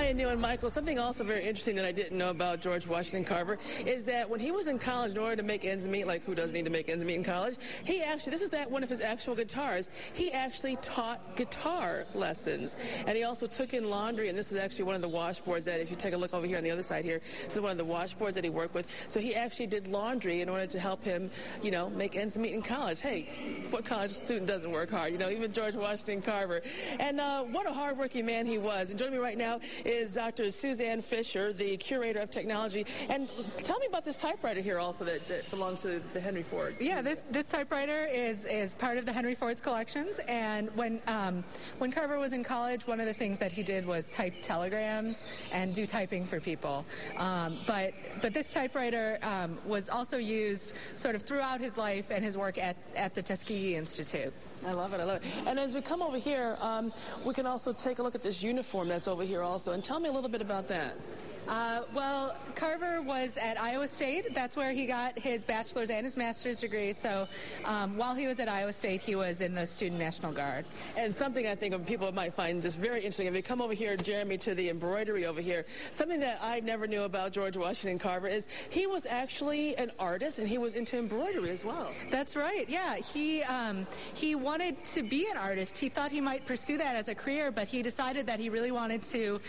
Ryan, Neil, and Michael, something also very interesting that I didn't know about George Washington Carver is that when he was in college, in order to make ends meet, like who doesn't need to make ends meet in college, he actually, this is one of his actual guitars, he actually taught guitar lessons. And he also took in laundry, and this is actually one of the washboards that, if you take a look over here on the other side here, this is one of the washboards that he worked with. So he actually did laundry in order to help him, you know, make ends meet in college. Hey, what college student doesn't work hard? You know, even George Washington Carver. And what a hardworking man he was. And joining me right now is Dr. Suzanne Fisher, the curator of technology. And tell me about this typewriter here also that belongs to the Henry Ford. Yeah, this typewriter is part of the Henry Ford's collections. And when Carver was in college, one of the things that he did was type telegrams and do typing for people. But this typewriter was also used sort of throughout his life and his work at the Tuskegee Institute. I love it, I love it. And as we come over here, we can also take a look at this uniform that's over here also. And tell me a little bit about that. Well, Carver was at Iowa State. That's where he got his bachelor's and his master's degree. So while he was at Iowa State, he was in the Student National Guard. And something I think people might find just very interesting, if you come over here, Jeremy, to the embroidery over here, something that I never knew about George Washington Carver is he was actually an artist, and he was into embroidery as well. That's right, yeah. He wanted to be an artist. He thought he might pursue that as a career, but he decided that he really wanted to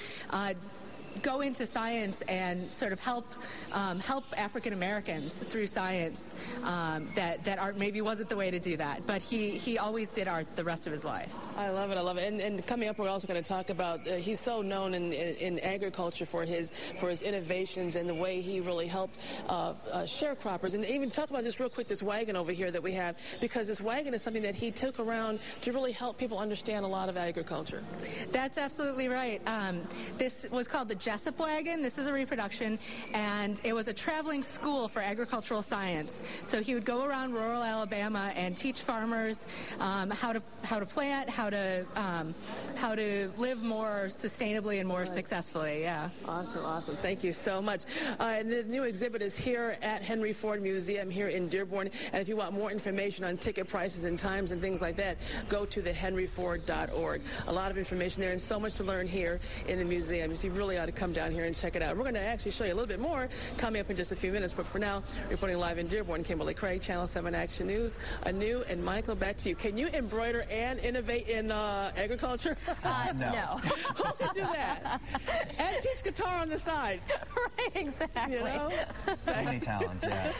go into science and sort of help African Americans through science. That art maybe wasn't the way to do that, but he always did art the rest of his life. I love it, I love it. And coming up, we're also going to talk about he's so known in agriculture for his innovations and the way he really helped sharecroppers. And even talk about just real quick this wagon over here that we have, because this wagon is something that he took around to really help people understand a lot of agriculture. That's absolutely right. This was called the Jessup wagon. This is a reproduction, and it was a traveling school for agricultural science. So he would go around rural Alabama and teach farmers how to plant, how to live more sustainably and more successfully. Yeah. Awesome, awesome. Thank you so much. And the new exhibit is here at Henry Ford Museum here in Dearborn. And if you want more information on ticket prices and times and things like that, go to thehenryford.org. A lot of information there and so much to learn here in the museum. You really ought to come down here and check it out. We're going to actually show you a little bit more coming up in just a few minutes. But for now, reporting live in Dearborn, Kimberly Craig, Channel 7 Action News. Anu and Michael, back to you. Can you embroider and innovate in agriculture? No. Who can do that? And teach guitar on the side. Right, exactly. You know? So many talents, yeah.